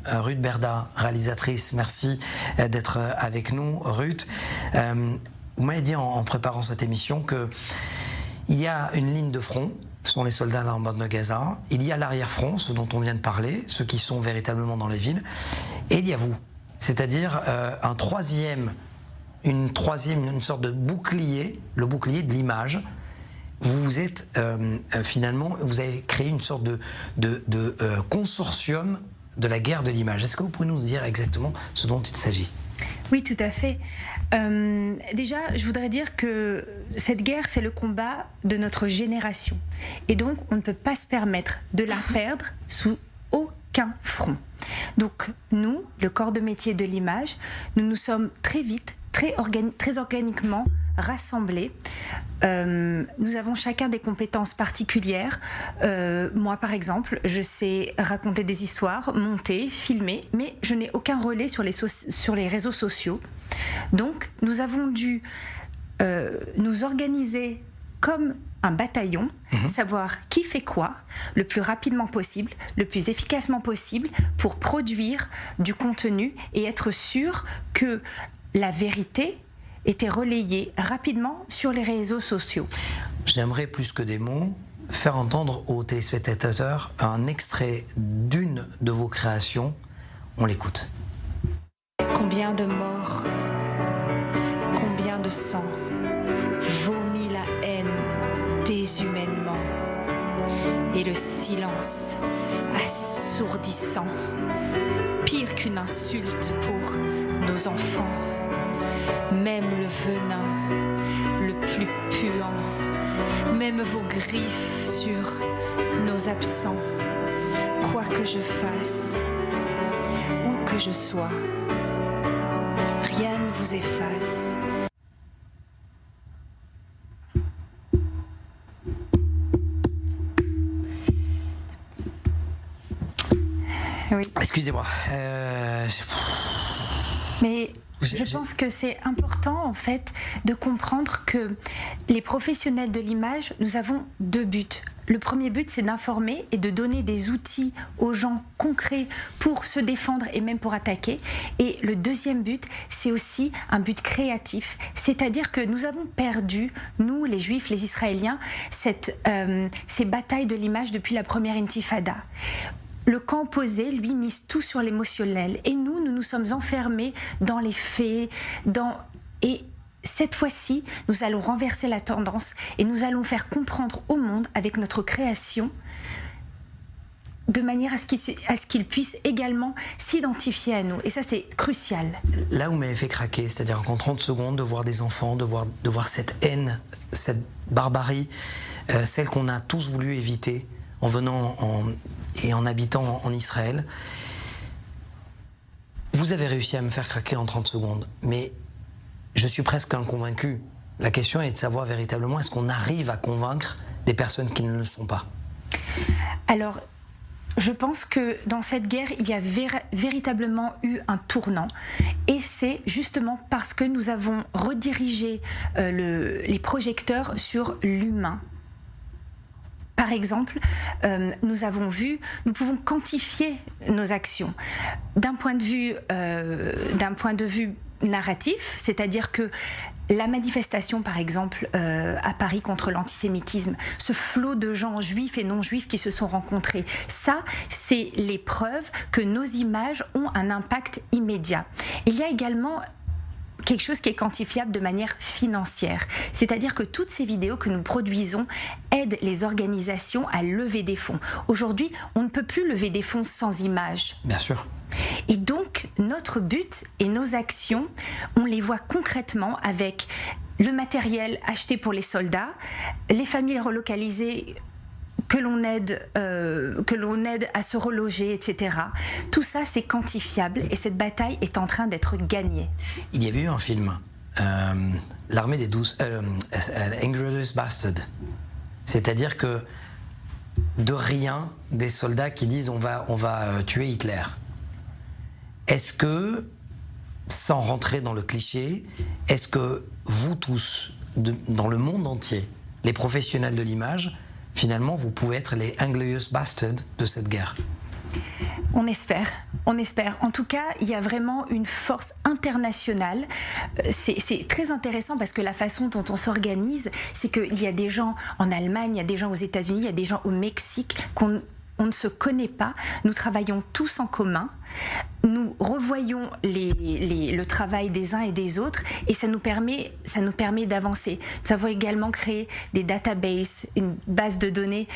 Ruth Berda, réalisatrice. Merci d'être avec nous, Ruth. Vous m'avez dit en préparant cette émission qu'il y a une ligne de front. Ce sont les soldats dans la bande de Gaza. Il y a l'arrière-front, ceux dont on vient de parler, ceux qui sont véritablement dans les villes. Et il y a vous, c'est-à-dire une sorte de bouclier, le bouclier de l'image. Vous êtes finalement, vous avez créé une sorte de consortium de la guerre de l'image. Est-ce que vous pouvez nous dire exactement ce dont il s'agit ? Oui, tout à fait. Déjà, je voudrais dire que cette guerre, c'est le combat de notre génération. Et donc, on ne peut pas se permettre de la perdre sous aucun front. Donc, nous, le corps de métier de l'image, nous nous sommes très vite, très organiquement rassemblés. Nous avons chacun des compétences particulières. Moi, par exemple, je sais raconter des histoires, monter, filmer, mais je n'ai aucun relais sur les réseaux sociaux. Donc, nous avons dû nous organiser comme un bataillon, savoir qui fait quoi, le plus rapidement possible, le plus efficacement possible, pour produire du contenu et être sûr que la vérité était relayée rapidement sur les réseaux sociaux. J'aimerais, plus que des mots, faire entendre aux téléspectateurs un extrait d'une de vos créations. On l'écoute. Combien de morts, combien de sang, vomit la haine déshumainement, et le silence assourdissant, pire qu'une insulte pour nos enfants. Même le venin le plus puant, même vos griffes sur nos absents, quoi que je fasse, où que je sois, rien ne vous efface. Oui. Excusez-moi. Mais je pense que c'est important, en fait, de comprendre que les professionnels de l'image, nous avons deux buts. Le premier but, c'est d'informer et de donner des outils aux gens concrets pour se défendre et même pour attaquer. Et le deuxième but, c'est aussi un but créatif. C'est-à-dire que nous avons perdu, nous, les Juifs, les Israéliens, ces batailles de l'image depuis la première intifada. Le camp opposé, lui, mise tout sur l'émotionnel. Et nous nous sommes enfermés dans les faits, Et cette fois-ci, nous allons renverser la tendance et nous allons faire comprendre au monde, avec notre création, de manière à ce qu'il puisse également s'identifier à nous. Et ça, c'est crucial. Là, vous m'avez fait craquer, c'est-à-dire qu'en 30 secondes, de voir des enfants, de voir cette haine, cette barbarie, celle qu'on a tous voulu éviter en venant et en habitant en Israël. Vous avez réussi à me faire craquer en 30 secondes, mais je suis presque inconvaincu. La question est de savoir véritablement, est-ce qu'on arrive à convaincre des personnes qui ne le sont pas ? Alors, je pense que dans cette guerre, il y a véritablement eu un tournant. Et c'est justement parce que nous avons redirigé les projecteurs sur l'humain. Par exemple, nous pouvons quantifier nos actions d'un point de vue narratif, c'est-à-dire que la manifestation, par exemple, à Paris contre l'antisémitisme, ce flot de gens juifs et non juifs qui se sont rencontrés, ça, c'est les preuves que nos images ont un impact immédiat. Il y a également quelque chose qui est quantifiable de manière financière. C'est-à-dire que toutes ces vidéos que nous produisons aident les organisations à lever des fonds. Aujourd'hui, on ne peut plus lever des fonds sans images. Bien sûr. Et donc, notre but et nos actions, on les voit concrètement avec le matériel acheté pour les soldats, les familles relocalisées que l'on aide à se reloger, etc. Tout ça, c'est quantifiable et cette bataille est en train d'être gagnée. Il y avait eu un film, L'armée des 12, Inglourious Basterds. C'est-à-dire que de rien, des soldats qui disent on va tuer Hitler. Est-ce que, sans rentrer dans le cliché, est-ce que vous tous, dans le monde entier, les professionnels de l'image, finalement, vous pouvez être les Inglourious Basterds de cette guerre? On espère, on espère. En tout cas, il y a vraiment une force internationale. C'est très intéressant parce que la façon dont on s'organise, c'est qu'il y a des gens en Allemagne, il y a des gens aux États-Unis, il y a des gens au Mexique on ne se connaît pas. Nous travaillons tous en commun. Nous revoyons le travail des uns et des autres et ça nous permet d'avancer. Nous avons également créé des databases, une base de données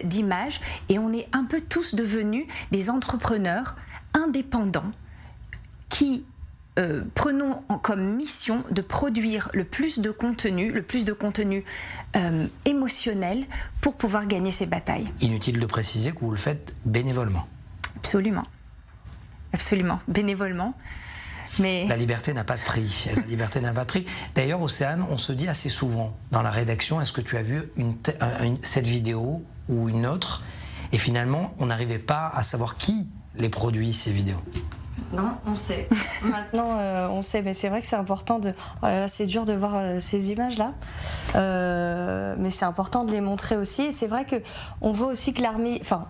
d'images et on est un peu tous devenus des entrepreneurs indépendants qui prenons comme mission de produire le plus de contenu émotionnel pour pouvoir gagner ces batailles. Inutile de préciser que vous le faites bénévolement. Absolument. Absolument, bénévolement. Mais... La liberté n'a pas de prix. La liberté n'a pas de prix. D'ailleurs, Océane, on se dit assez souvent dans la rédaction, est-ce que tu as vu cette vidéo ou une autre? Et finalement, on n'arrivait pas à savoir qui les produit, ces vidéos. Non, on sait. Maintenant, on sait, mais c'est vrai que c'est important de... Oh là là, c'est dur de voir ces images-là, mais c'est important de les montrer aussi. Et c'est vrai qu'on voit aussi que l'armée... Enfin,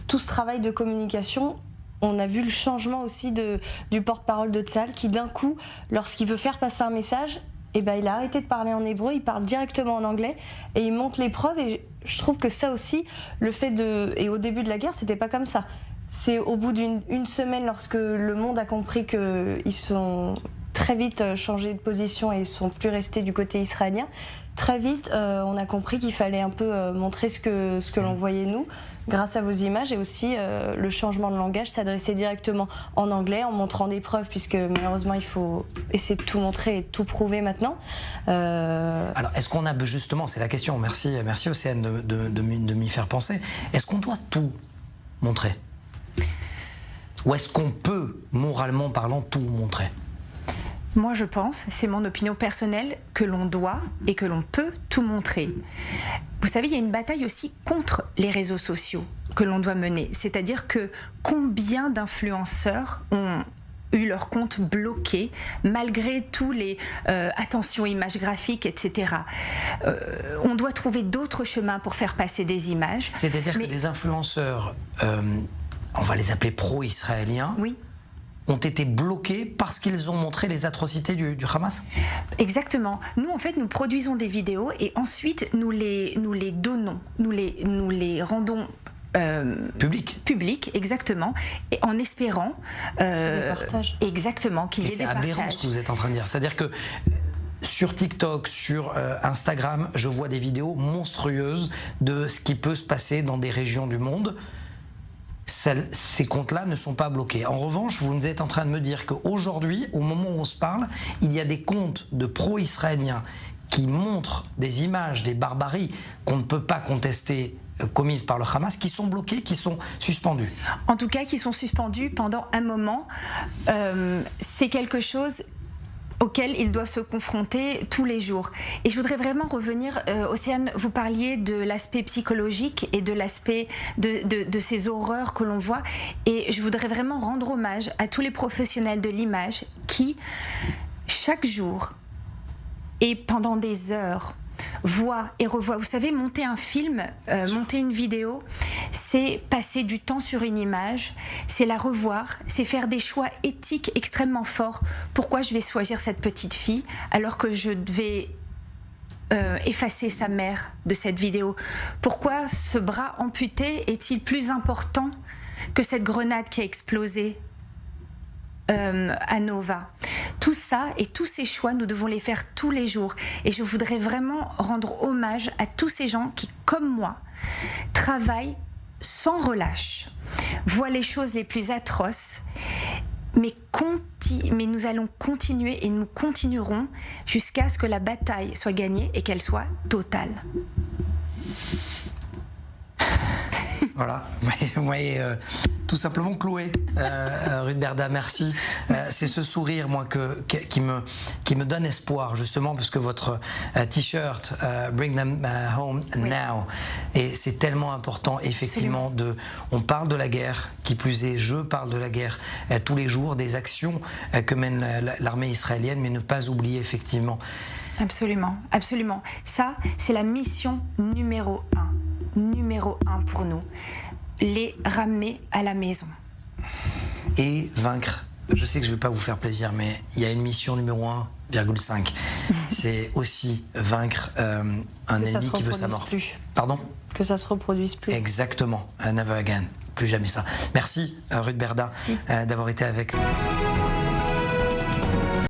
tout ce travail de communication, on a vu le changement aussi du porte-parole de Tsahal qui, d'un coup, lorsqu'il veut faire passer un message, eh ben, il a arrêté de parler en hébreu, il parle directement en anglais et il montre les preuves. Et je trouve que ça aussi, le fait de... Et au début de la guerre, c'était pas comme ça. C'est au bout d'une semaine, lorsque le monde a compris qu'ils sont très vite changé de position et ils ne sont plus restés du côté israélien, très vite on a compris qu'il fallait un peu montrer ce que l'on voyait nous, grâce à vos images, et aussi le changement de langage, s'adresser directement en anglais, en montrant des preuves, puisque malheureusement il faut essayer de tout montrer et de tout prouver maintenant. Alors est-ce qu'on a justement, c'est la question, merci Océane de m'y faire penser, est-ce qu'on doit tout montrer ? Ou est-ce qu'on peut, moralement parlant, tout montrer ? Moi, je pense, c'est mon opinion personnelle, que l'on doit et que l'on peut tout montrer. Vous savez, il y a une bataille aussi contre les réseaux sociaux que l'on doit mener. C'est-à-dire que combien d'influenceurs ont eu leur compte bloqué malgré tous les attention images graphiques, etc. On doit trouver d'autres chemins pour faire passer des images. C'est-à-dire que les influenceurs... on va les appeler pro-israéliens, oui, ont été bloqués parce qu'ils ont montré les atrocités du Hamas ? Exactement. Nous, en fait, nous produisons des vidéos et ensuite nous les donnons, nous les rendons public, exactement, et en espérant des partages. Exactement, qu'il y ait des partages. C'est aberrant ce que vous êtes en train de dire. C'est-à-dire que sur TikTok, sur Instagram, je vois des vidéos monstrueuses de ce qui peut se passer dans des régions du monde. Ces comptes-là ne sont pas bloqués. En revanche, vous êtes en train de me dire qu'aujourd'hui, au moment où on se parle, il y a des comptes de pro-israéliens qui montrent des images, des barbaries qu'on ne peut pas contester commises par le Hamas, qui sont bloqués, qui sont suspendus. En tout cas, qui sont suspendus pendant un moment. C'est quelque chose auxquels ils doivent se confronter tous les jours. Et je voudrais vraiment revenir, Océane, vous parliez de l'aspect psychologique et de l'aspect de ces horreurs que l'on voit. Et je voudrais vraiment rendre hommage à tous les professionnels de l'image qui, chaque jour et pendant des heures, voient et revoient. Vous savez, monter un film, monter une vidéo, c'est passer du temps sur une image, c'est la revoir, c'est faire des choix éthiques extrêmement forts. Pourquoi je vais choisir cette petite fille alors que je devais effacer sa mère de cette vidéo? Pourquoi ce bras amputé est-il plus important que cette grenade qui a explosé à Nova? Tout ça et tous ces choix, nous devons les faire tous les jours. Et je voudrais vraiment rendre hommage à tous ces gens qui, comme moi, travaillent sans relâche, voient les choses les plus atroces, mais nous allons continuer et nous continuerons jusqu'à ce que la bataille soit gagnée et qu'elle soit totale. Voilà, tout simplement cloué. Ruth Berda, merci. C'est ce sourire, moi, qui me donne espoir, justement, parce que votre t-shirt, Bring them home now, et c'est tellement important, effectivement. On parle de la guerre, qui plus est, je parle de la guerre tous les jours, des actions que mène l'armée israélienne, mais ne pas oublier, effectivement. Absolument, absolument. Ça, c'est la mission numéro 1 pour nous. les ramener à la maison. Et vaincre. Je sais que je ne vais pas vous faire plaisir, mais il y a une mission numéro 1,5. C'est aussi vaincre un ennemi qui veut sa mort. Plus. Pardon ? Que ça se reproduise plus. Exactement. Never again. Plus jamais ça. Merci Ruth Berda d'avoir été avec nous.